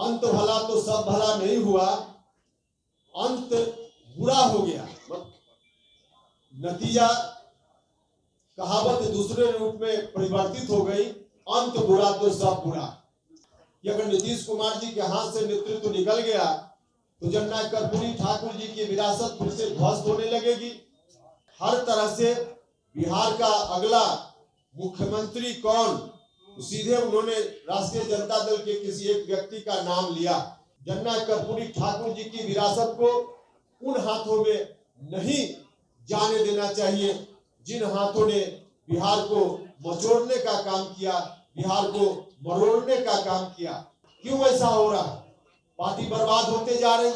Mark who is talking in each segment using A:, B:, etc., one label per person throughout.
A: अंत भला तो सब भला नहीं हुआ, अंत बुरा हो गया। नतीजा कहावत दूसरे रूप में परिवर्तित हो गई, अंत बुरा तो सब बुरा। कि अगर नीतीश कुमार जी के हाथ से नेतृत्व निकल गया तो जननायक कर्पूरी ठाकुर जी की विरासत फिर से ध्वस्त होने लगेगी। हर तरह से बिहार का अगला मुख्यमंत्री कौन, तो सीधे उन्होंने राष्ट्रीय जनता दल के किसी एक व्यक्ति का नाम लिया। जननायक कर्पूरी ठाकुर जी की विरासत को उन हाथों में नहीं जाने देना चाहिए जिन हाथों ने बिहार को मचोड़ने का काम किया, बिहार को मरोड़ने का काम किया। क्यों ऐसा हो रहा? पार्टी बर्बाद होते जा रही,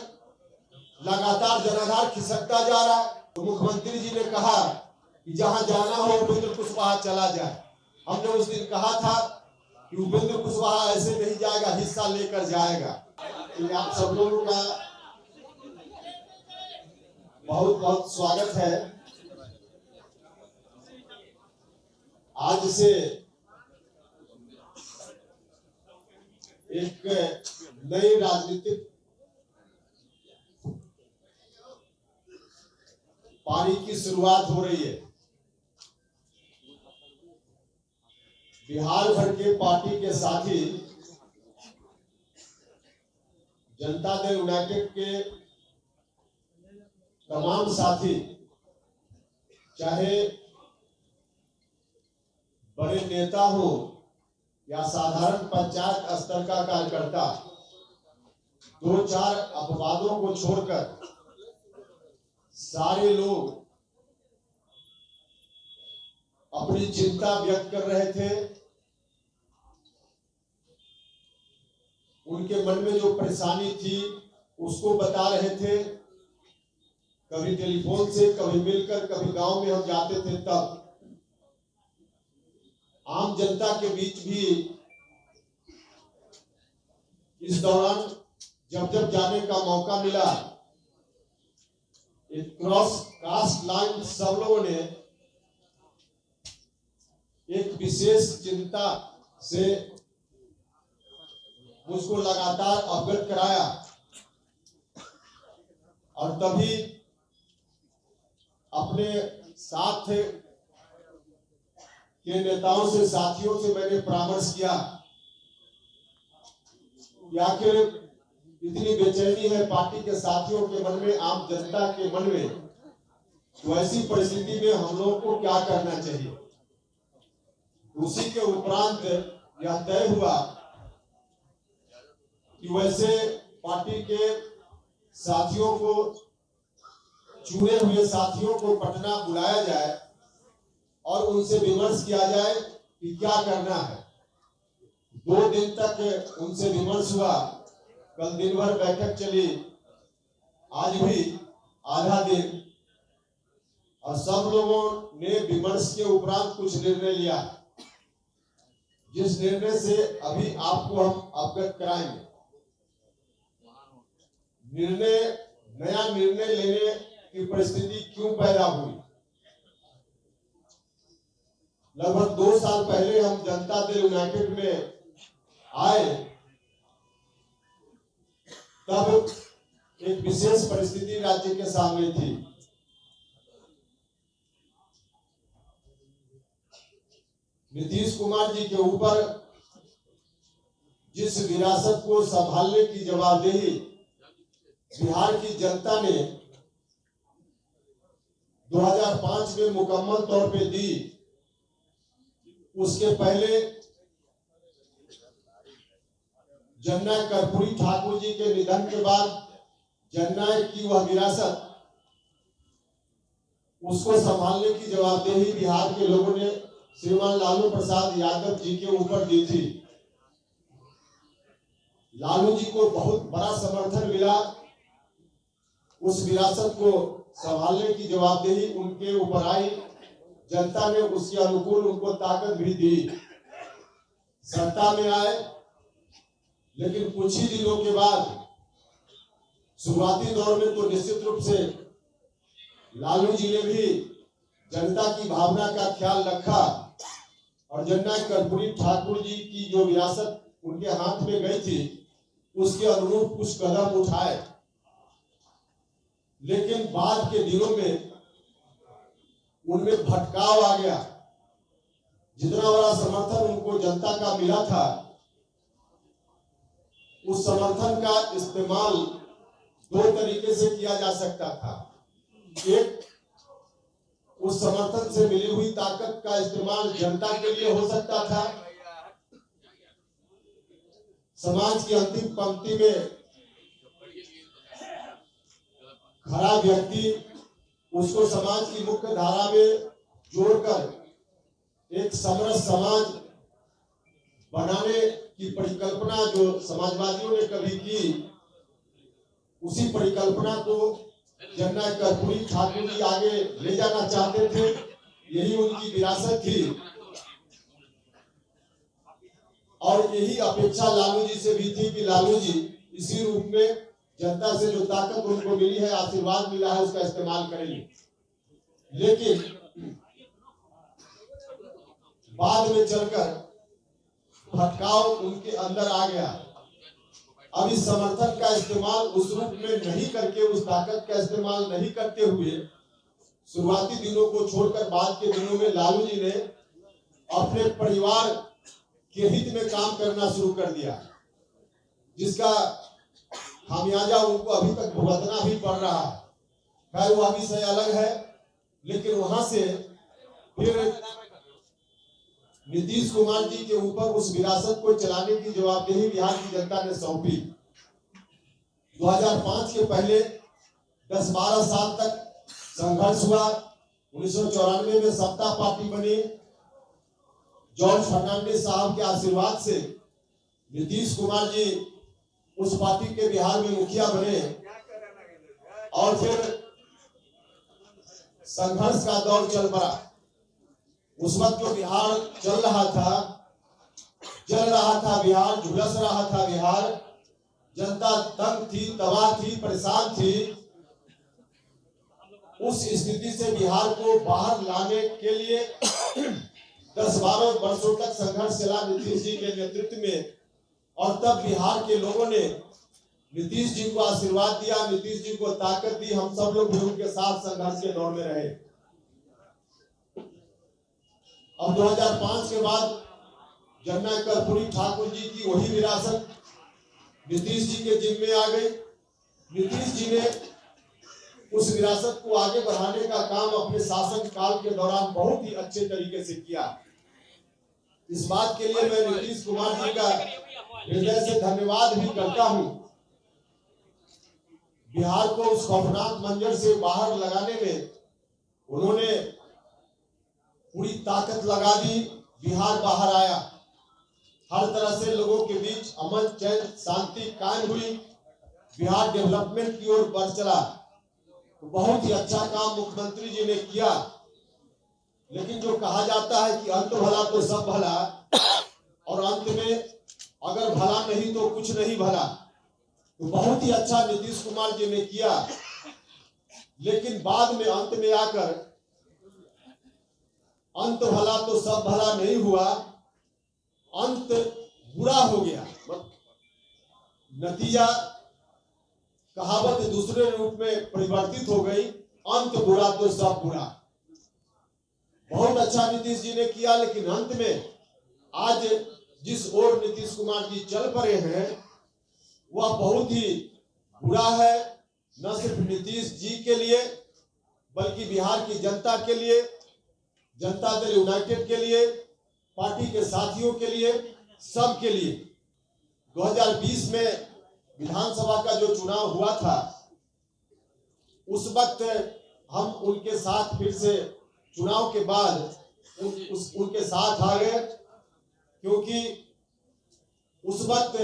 A: लगातार जनाधार खिसकता जा रहा है। तो मुख्यमंत्री जी ने कहा कि जहां जाना हो उपेंद्र कुशवाहा चला जाए। हमने उस दिन कहा था कि उपेंद्र कुशवाहा ऐसे नहीं जाएगा, हिस्सा लेकर जाएगा। तो आप सब लोगों का बहुत बहुत स्वागत है। आज से एक नई राजनीतिक पारी की शुरुआत हो रही है। बिहार भर के पार्टी के साथी जनता दल यूनाइटेड के तमाम साथी, चाहे बड़े नेता हो या साधारण पंचायत स्तर का कार्यकर्ता, दो चार अपवादों को छोड़कर सारे लोग अपनी चिंता व्यक्त कर रहे थे। उनके मन में जो परेशानी थी उसको बता रहे थे। कभी टेलीफोन से, कभी मिलकर, कभी गांव में हम जाते थे। तब आम जनता के बीच भी इस दौरान जब जब जाने का मौका मिला, एक क्रॉस कास्ट लाइन सब लोगों ने एक विशेष चिंता से मुझको लगातार अवगत कराया। और तभी अपने साथ के नेताओं से, साथियों से मैंने परामर्श किया कि आखिर इतनी बेचैनी है पार्टी के साथियों के मन में, आम जनता के मन में, तो ऐसी परिस्थिति में हम लोगों को क्या करना चाहिए। उसी के उपरांत यह तय हुआ कि वैसे पार्टी के साथियों को, चुने हुए साथियों को पटना बुलाया जाए और उनसे विमर्श किया जाए कि क्या करना है। 2 दिन तक उनसे विमर्श हुआ। कल दिन भर बैठक चली, आज भी आधा दिन, और सब लोगों ने विमर्श के उपरांत कुछ निर्णय लिया, जिस निर्णय से अभी आपको हम अवगत कराएंगे। नया निर्णय लेने की परिस्थिति क्यों पैदा हुई? लगभग 2 साल पहले हम जनता दल यूनाइटेड में आए, तब एक विशेष परिस्थिति राज्य के सामने थी। नीतीश कुमार जी के ऊपर जिस विरासत को संभालने की जवाबदेही बिहार की जनता ने 2005 में मुकम्मल तौर पे दी, उसके पहले जननायक कर्पूरी ठाकुर जी के निधन के बाद जननायक की वह विरासत, उसको संभालने की जवाबदेही बिहार के लोगों ने श्रीमान लालू प्रसाद यादव जी के ऊपर दी थी। लालू जी को बहुत बड़ा समर्थन मिला। उस विरासत को संभालने की जवाबदेही उनके ऊपर आई। जनता ने उसके अनुकूल उनको ताकत भी दी, सत्ता में आए। लेकिन कुछ ही दिनों के बाद, शुरुआती दौर में तो निश्चित रूप से लालू जी ने भी जनता की भावना का ख्याल रखा और जननायक कर्पूरी ठाकुर जी की जो विरासत उनके हाथ में गई थी, उसके अनुरूप कुछ कदम उठाए, लेकिन बाद के दिनों में उनमें भटकाव आ गया। जितना बड़ा समर्थन उनको जनता का मिला था, उस समर्थन का इस्तेमाल दो तरीके से किया जा सकता था। एक, उस समर्थन से मिली हुई ताकत का इस्तेमाल जनता के लिए हो सकता था। समाज की अंतिम पंक्ति में खड़ा व्यक्ति, उसको समाज की मुख्य धारा में जोड़कर एक समरस समाज बनाने की परिकल्पना जो समाजवादियों ने कभी की, उसी परिकल्पना को जननायक कर्पूरी ठाकुर जी आगे ले जाना चाहते थे। यही उनकी विरासत थी और यही अपेक्षा लालू जी से भी थी कि लालू जी इसी रूप में जनता से जो ताकत उनको मिली है, आशीर्वाद मिला है, उसका इस्तेमाल करेंगे। लेकिन बाद में चलकर भटकाव उनके अंदर आ गया। अब इस समर्थन का इस्तेमाल उस रूप में नहीं करके, उस ताकत का इस्तेमाल नहीं करते हुए, शुरुआती दिनों को छोड़कर बाद के दिनों में लालू जी ने अपने परिवार के हित में काम करना शुरू कर दिया, जिसका खामियाजा उनको अभी तक भुगतना भी पड़ रहा है। खैर वह विषय अलग है, लेकिन वहां से फिर नीतीश कुमार जी के ऊपर उस विरासत को चलाने की जवाबदेही बिहार की जनता ने सौंपी। 2005 के पहले 10-12 साल तक संघर्ष हुआ। 1994 में सत्ता पार्टी बनी। जॉर्ज फर्नांडिस साहब के आशीर्वाद से नीतीश कुमार जी उस पार्टी के बिहार में मुखिया बने और फिर संघर्ष का दौर चल पड़ा। उस वक्त जो बिहार चल रहा था बिहार, झुलस रहा था बिहार, जनता तंग थी, तबाह थी, परेशान थी। उस स्थिति से बिहार को बाहर लाने के लिए 10-12 वर्षों तक संघर्ष चला नीतीश जी के नेतृत्व में, और तब बिहार के लोगों ने नीतीश जी को आशीर्वाद दिया, नीतीश जी को ताकत दी। हम सब लोग भी उनके साथ संघर्ष के दौर में रहे। अब 2005 के बाद जननायक कर्पूरी ठाकुर जी की वही विरासत नीतीश जी के जिम्मे आ गई। नीतीश जी ने उस विरासत को आगे बढ़ाने का काम अपने शासन काल के दौरान बहुत ही अच्छे तरीके से किया। इस बात के लिए मैं नीतीश कुमार जी का हृदय से धन्यवाद भी करता हूं। बिहार को उस खौफनाक मंजर से बाहर लगाने में उन्होंने पूरी ताकत लगा दी। बिहार बाहर आया, हर तरह से लोगों के बीच अमन, चैन, शांति कायम हुई। बिहार डेवलपमेंट की ओर बढ़ चला। तो बहुत ही अच्छा काम मुख्यमंत्री जी ने किया। लेकिन जो कहा जाता है कि अंत भला तो सब भला, और अंत में अगर भला नहीं तो कुछ नहीं भला, तो बहुत ही अच्छा नीतीश कुमार जी ने किया। लेकिन बाद में अंत में आकर अंत भला तो सब भला नहीं हुआ, अंत बुरा हो गया। नतीजा, कहावत दूसरे रूप में परिवर्तित हो गई, अंत बुरा तो सब बुरा। बहुत अच्छा नीतीश जी ने किया, लेकिन अंत में आज जिस ओर नीतीश कुमार जी चल पड़े हैं वह बहुत ही बुरा है। न सिर्फ नीतीश जी के लिए बल्कि बिहार की जनता के लिए, जनता दल यूनाइटेड के लिए, पार्टी के साथियों के लिए, सब के लिए। 2020 में विधानसभा का जो चुनाव हुआ था, उस वक्त हम उनके साथ फिर से चुनाव के बाद उनके साथ आ गए, क्योंकि उस वक्त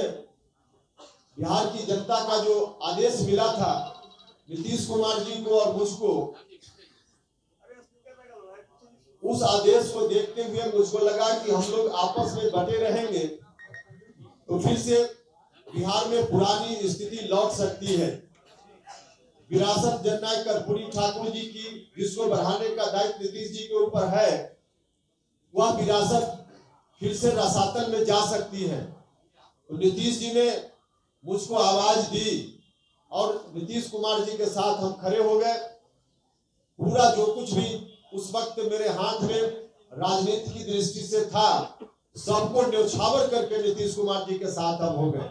A: बिहार की जनता का जो आदेश मिला था नीतीश कुमार जी को और मुझको, उस आदेश को देखते हुए मुझको लगा कि हम लोग आपस में बटे रहेंगे तो फिर से बिहार में पुरानी स्थिति लौट सकती है। विरासत जननायक कर्पूरी ठाकुर जी की, जिसको बढ़ाने का दायित्व नीतीश जी के ऊपर है, वह विरासत फिर से रसातल में जा सकती है। तो नीतीश जी ने मुझको आवाज दी और नीतीश कुमार जी के साथ हम खड़े हो गए। पूरा जो कुछ भी उस वक्त मेरे हाथ में राजनीति की दृष्टि से था, सबको न्यौछावर करके नीतीश कुमार जी के साथ हम हो गए।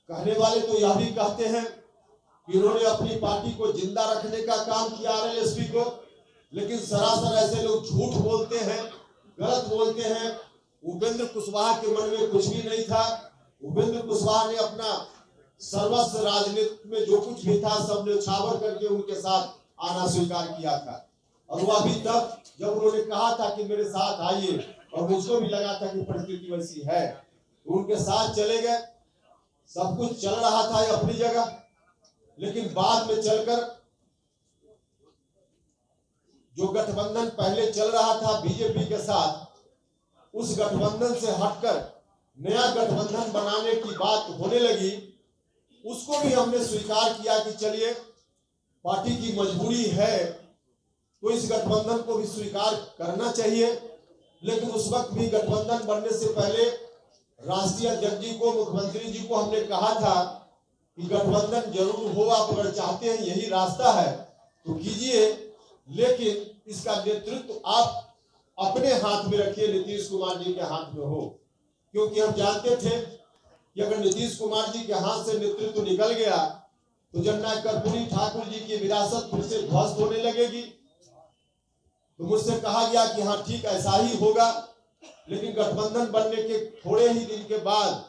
A: कहने वाले तो यह भी कहते हैं कि इन्होंने अपनी पार्टी को जिंदा रखने का काम किया आरएलएसपी को, लेकिन सरासर ऐसे लोग झूठ बोलते हैं, गलत बोलते हैं। उपेंद्र कुशवाहा के मन में कुछ भी नहीं था। उपेंद्र कुशवाहा ने अपना सर्वस्व राजनीति में जो कुछ भी था सब न्यौछावर करके उनके साथ आना स्वीकार किया था। और वह अभी तक जब उन्होंने कहा था कि मेरे साथ आइए, और मुझको भी लगा था कि परिस्थिति वैसी है, तो उनके साथ चले गए। सब कुछ चल रहा था अपनी जगह, लेकिन बाद में चलकर जो गठबंधन पहले चल रहा था बीजेपी के साथ, उस गठबंधन से हटकर नया गठबंधन बनाने की बात होने लगी। उसको भी हमने स्वीकार किया कि चलिए पार्टी की मजबूरी है तो इस गठबंधन को भी स्वीकार करना चाहिए। लेकिन उस वक्त भी गठबंधन बनने से पहले राष्ट्रीय अध्यक्ष जी को, मुख्यमंत्री जी को हमने कहा था कि गठबंधन जरूर हो, आप अगर चाहते हैं यही रास्ता है तो कीजिए, लेकिन इसका नेतृत्व आप अपने हाथ में रखिए, नीतीश कुमार जी के हाथ में हो। क्योंकि हम जानते थे कि अगर नीतीश कुमार जी के हाथ से नेतृत्व निकल गया तो जननायक कर्पूरी ठाकुर जी की विरासत फिर से ध्वस्त होने लगेगी। तो मुझसे कहा गया कि हाँ ठीक ऐसा ही होगा। लेकिन गठबंधन बनने के थोड़े ही दिन के बाद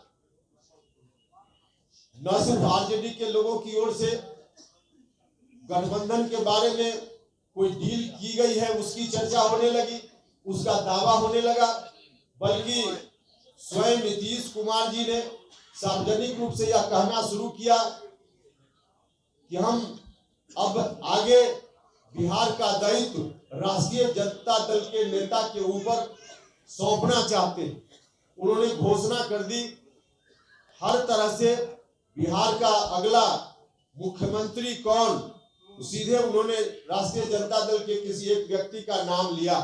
A: न सिर्फ आरजेडी के लोगों की ओर से गठबंधन के बारे में कोई डील की गई है उसकी चर्चा होने लगी, उसका दावा होने लगा, बल्कि स्वयं नीतीश कुमार जी ने सार्वजनिक रूप से यह कहना शुरू किया कि हम अब आगे बिहार का दायित्व राष्ट्रीय जनता दल के नेता के ऊपर सौंपना चाहते हैं। उन्होंने घोषणा कर दी, हर तरह से बिहार का अगला मुख्यमंत्री कौन, सीधे उन्होंने राष्ट्रीय जनता दल के किसी एक व्यक्ति का नाम लिया।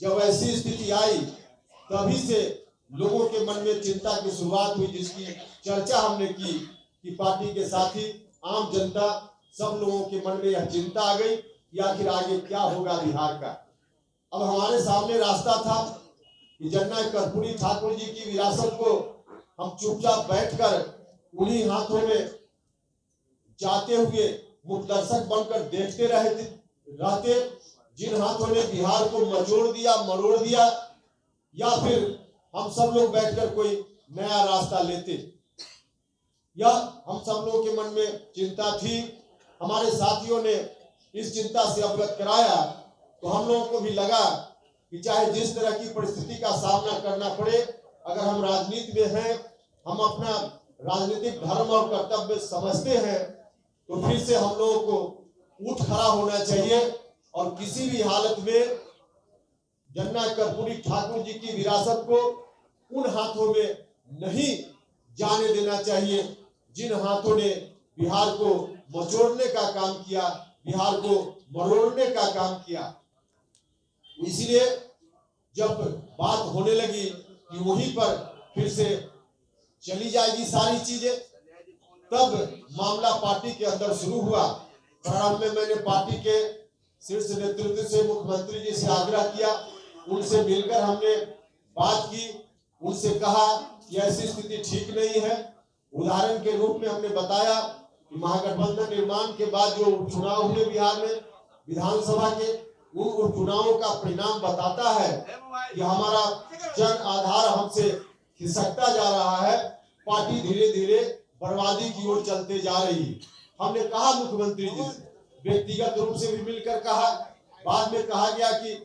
A: जब ऐसी स्थिति आई तभी से लोगों के मन में चिंता की शुरुआत हुई, जिसकी चर्चा हमने की कि पार्टी के साथी आम जनता सब लोगों के मन में यह चिंता आ गई कि आखिर आगे क्या होगा बिहार का। अब हमारे सामने रास्ता था कि जननायक कर्पूरी ठाकुर जी की विरासत को हम चुपचाप बैठकर उन्हीं हाथों में जाते हुए मुखदर्शक बनकर देखते रहते, जिन हाथों ने बिहार को मचोड़ दिया, मरोड़ दिया, या फिर हम सब लोग बैठकर कोई नया रास्ता लेते। यह हम सब लोगों के मन में चिंता थी। हमारे साथियों ने इस चिंता से अवगत कराया तो हम लोगों को भी लगा कि चाहे जिस तरह की परिस्थिति का सामना करना पड़े, अगर हम राजनीति में हैं, हम अपना राजनीतिक धर्म और कर्तव्य समझते हैं, तो फिर से हम लोगों को उठ खड़ा होना चाहिए और किसी भी हालत में जननायक कर्पूरी ठाकुर जी की विरासत को उन हाथों में नहीं जाने देना चाहिए जिन हाथों ने बिहार को मचोड़ने का काम किया, बिहार को मरोड़ने का काम किया। इसलिए जब बात होने लगी कि वहीं पर फिर से चली जाएगी सारी चीजें, तब मामला पार्टी के अंदर शुरू हुआ। प्रारंभ में मैंने पार्टी के शीर्ष नेतृत्व से, मुख्यमंत्री जी से आग्रह किया, उनसे मिलकर हमने बात की, उनसे कहा कि ऐसी स्थिति ठीक नहीं है। उदाहरण के रूप में हमने बताया कि महागठबंधन निर्माण के बाद जो उपचुनाव हुए बिहार में विधानसभा के, उन उपचुनावों का परिणाम बताता है कि हमारा जन आधार हमसे खिसकता जा रहा है, पार्टी धीरे धीरे बर्बादी की ओर चलते जा रही है। हमने कहा मुख्यमंत्री जी से, व्यक्तिगत रूप से भी मिलकर कहा, बाद में कहा गया कि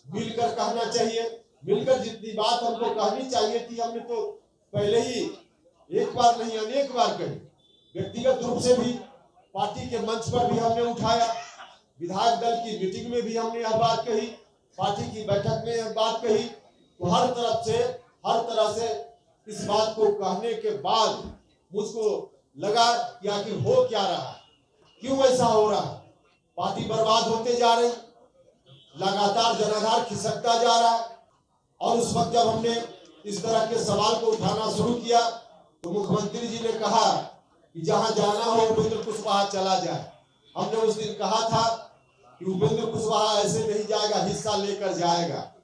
A: मिलकर कहना चाहिए। मिलकर जितनी बात हमको कहनी चाहिए थी हमने तो पहले ही एक बार नहीं अनेक बार कही। व्यक्तिगत रूप से भी पार्टी के मंच पर भी हमने उठाया, विधायक दल की मीटिंग में भी हमने यह बात कही, पार्टी की बैठक में यह बात कही। तो हर तरह से इस बात को कहने के बाद मुझको लगा कि आखिर हो क्या रहा है, क्यों ऐसा हो रहा है। पार्टी बर्बाद होते जा रही, लगातार जनाधार खिसकता जा रहा है। और उस वक्त जब हमने इस तरह के सवाल को उठाना शुरू किया तो मुख्यमंत्री जी ने कहा कि जहां जाना हो उपेंद्र कुशवाहा चला जाए। हमने उस दिन कहा था कि उपेंद्र कुशवाहा ऐसे नहीं जाएगा, हिस्सा लेकर जाएगा।